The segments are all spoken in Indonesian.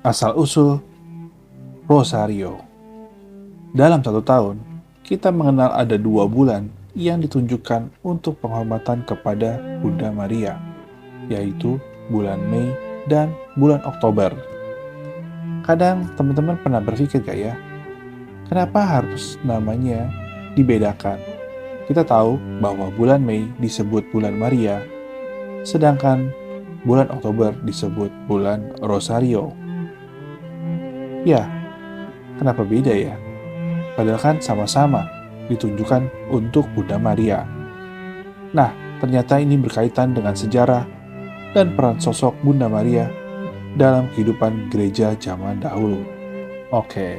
Asal-usul Rosario. Dalam satu tahun, kita mengenal ada 2 bulan yang ditunjukkan untuk penghormatan kepada Bunda Maria, yaitu bulan Mei dan bulan Oktober. Kadang teman-teman pernah berpikir gak ya, kenapa harus namanya dibedakan? Kita tahu bahwa bulan Mei disebut bulan Maria, sedangkan bulan Oktober disebut bulan Rosario. Ya, kenapa beda ya? Padahal kan sama-sama ditunjukkan untuk Bunda Maria. Nah, ternyata ini berkaitan dengan sejarah dan peran sosok Bunda Maria dalam kehidupan gereja zaman dahulu. Oke,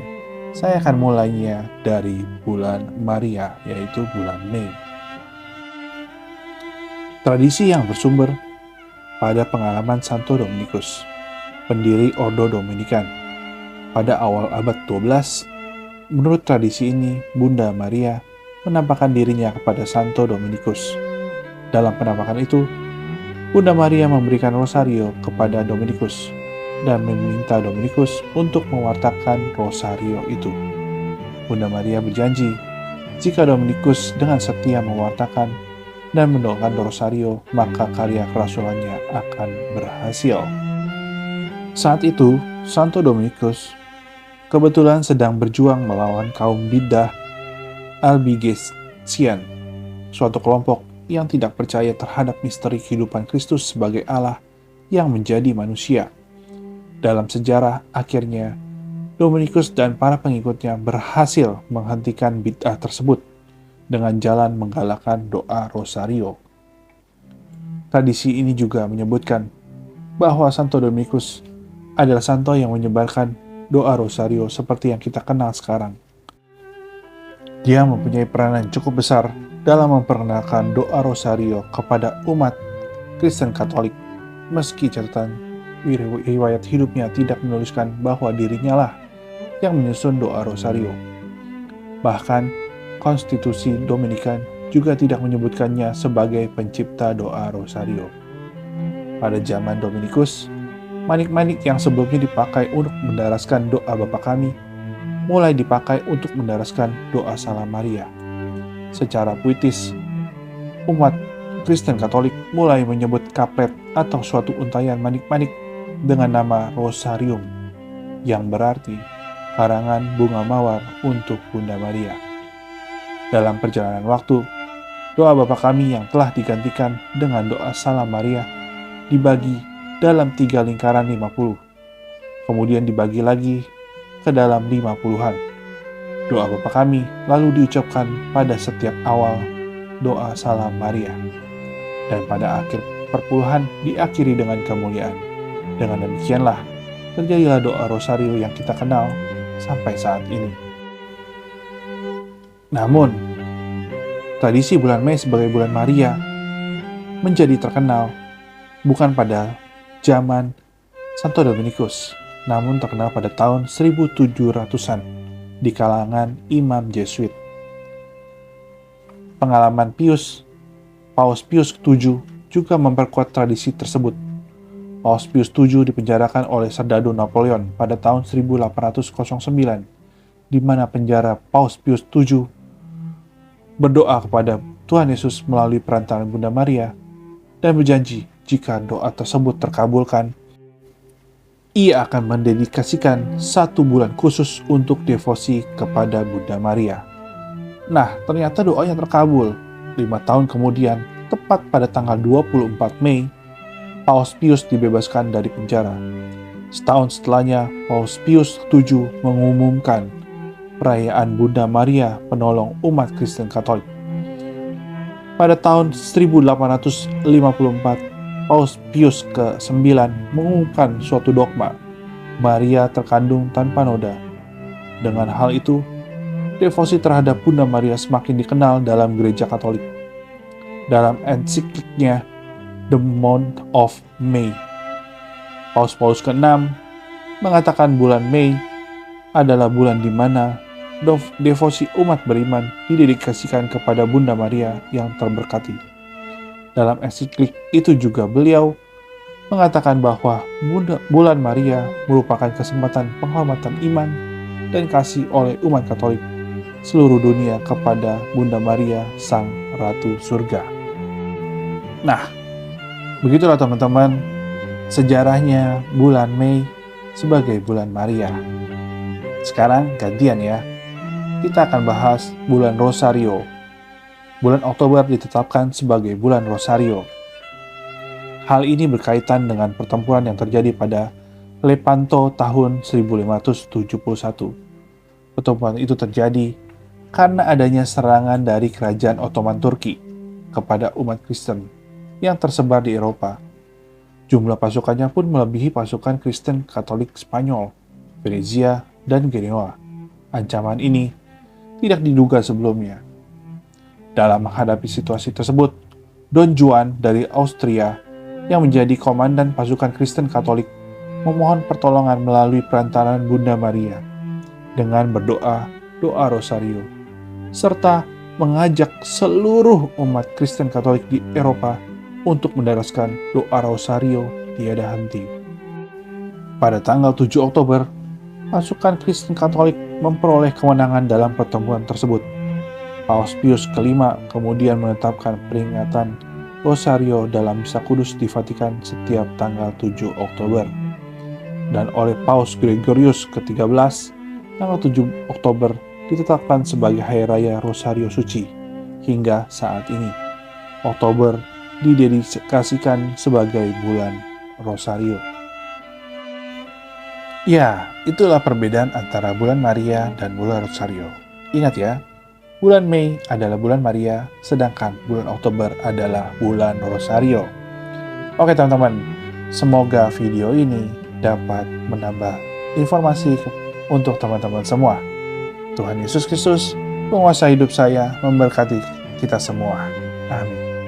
saya akan mulainya dari bulan Maria, yaitu bulan Mei. Tradisi yang bersumber pada pengalaman Santo Dominikus, pendiri Ordo Dominikan. Pada awal abad 12, menurut tradisi ini, Bunda Maria menampakkan dirinya kepada Santo Dominikus. Dalam penampakan itu, Bunda Maria memberikan rosario kepada Dominikus dan meminta Dominikus untuk mewartakan rosario itu. Bunda Maria berjanji, jika Dominikus dengan setia mewartakan dan mendoakan rosario, maka karya kerasulannya akan berhasil. Saat itu, Santo Dominikus kebetulan sedang berjuang melawan kaum bidah Albigensian, suatu kelompok yang tidak percaya terhadap misteri kehidupan Kristus sebagai Allah yang menjadi manusia. Dalam sejarah, akhirnya Dominikus dan para pengikutnya berhasil menghentikan bid'ah tersebut dengan jalan menggalakkan doa rosario. Tradisi ini juga menyebutkan bahwa Santo Dominikus adalah santo yang menyebarkan doa rosario seperti yang kita kenal sekarang. Dia mempunyai peranan cukup besar dalam memperkenalkan doa rosario kepada umat Kristen Katolik, meski catatan riwayat hidupnya tidak menuliskan bahwa dirinya lah yang menyusun doa rosario. Bahkan, konstitusi Dominikan juga tidak menyebutkannya sebagai pencipta doa rosario. Pada zaman Dominikus, manik-manik yang sebelumnya dipakai untuk mendaraskan doa Bapa Kami, mulai dipakai untuk mendaraskan doa Salam Maria. Secara puitis, umat Kristen Katolik mulai menyebut kaplet atau suatu untayan manik-manik dengan nama Rosarium, yang berarti karangan bunga mawar untuk Bunda Maria. Dalam perjalanan waktu, doa Bapa Kami yang telah digantikan dengan doa Salam Maria dibagi dalam 3 lingkaran 50, kemudian dibagi lagi ke dalam 50-an. Doa Bapa Kami lalu diucapkan pada setiap awal doa Salam Maria, dan pada akhir perpuluhan diakhiri dengan kemuliaan. Dengan demikianlah terjadilah doa rosario yang kita kenal sampai saat ini. Namun, tradisi bulan Mei sebagai bulan Maria menjadi terkenal bukan pada zaman Santo Dominikus, namun terkenal pada tahun 1700-an di kalangan imam Jesuit. Pengalaman Paus Pius VII juga memperkuat tradisi tersebut. Paus Pius VII dipenjarakan oleh Serdadu Napoleon pada tahun 1809, di mana penjara Paus Pius VII berdoa kepada Tuhan Yesus melalui perantaraan Bunda Maria dan berjanji jika doa tersebut terkabulkan, ia akan mendedikasikan 1 bulan khusus untuk devosi kepada Bunda Maria. Nah, ternyata doanya terkabul. 5 tahun kemudian, tepat pada tanggal 24 Mei, Paus Pius dibebaskan dari penjara. Setahun setelahnya, Paus Pius VII mengumumkan perayaan Bunda Maria penolong umat Kristen Katolik. Pada tahun 1854, Paus Pius ke-9 mengumumkan suatu dogma, Maria terkandung tanpa noda. Dengan hal itu, devosi terhadap Bunda Maria semakin dikenal dalam gereja Katolik. Dalam ensikliknya The Month of May, Paus Paulus ke-6 mengatakan bulan Mei adalah bulan di mana devosi umat beriman didedikasikan kepada Bunda Maria yang terberkati. Dalam ensiklik itu juga beliau mengatakan bahwa bulan Maria merupakan kesempatan penghormatan iman dan kasih oleh umat Katolik seluruh dunia kepada Bunda Maria, Sang Ratu Surga. Nah, begitulah teman-teman sejarahnya bulan Mei sebagai bulan Maria. Sekarang gantian ya, kita akan bahas bulan Rosario. Bulan Oktober ditetapkan sebagai bulan Rosario. Hal ini berkaitan dengan pertempuran yang terjadi pada Lepanto tahun 1571. Pertempuran itu terjadi karena adanya serangan dari kerajaan Ottoman Turki kepada umat Kristen yang tersebar di Eropa. Jumlah pasukannya pun melebihi pasukan Kristen Katolik Spanyol, Venezia, dan Genoa. Ancaman ini tidak diduga sebelumnya. Dalam menghadapi situasi tersebut, Don Juan dari Austria yang menjadi komandan pasukan Kristen Katolik memohon pertolongan melalui perantaraan Bunda Maria dengan berdoa doa Rosario, serta mengajak seluruh umat Kristen Katolik di Eropa untuk mendaraskan doa Rosario tiada henti. Pada tanggal 7 Oktober, pasukan Kristen Katolik memperoleh kemenangan dalam pertempuran tersebut. Paus Pius kelima kemudian menetapkan peringatan Rosario dalam Misa Kudus di Vatikan setiap tanggal 7 Oktober. Dan oleh Paus Gregorius ke-13, tanggal 7 Oktober ditetapkan sebagai Hari Raya Rosario Suci. Hingga saat ini, Oktober didedikasikan sebagai bulan Rosario. Ya, itulah perbedaan antara bulan Maria dan bulan Rosario. Ingat ya, bulan Mei adalah bulan Maria, sedangkan bulan Oktober adalah bulan Rosario. Oke teman-teman, semoga video ini dapat menambah informasi untuk teman-teman semua. Tuhan Yesus Kristus, penguasa hidup saya, memberkati kita semua. Amin.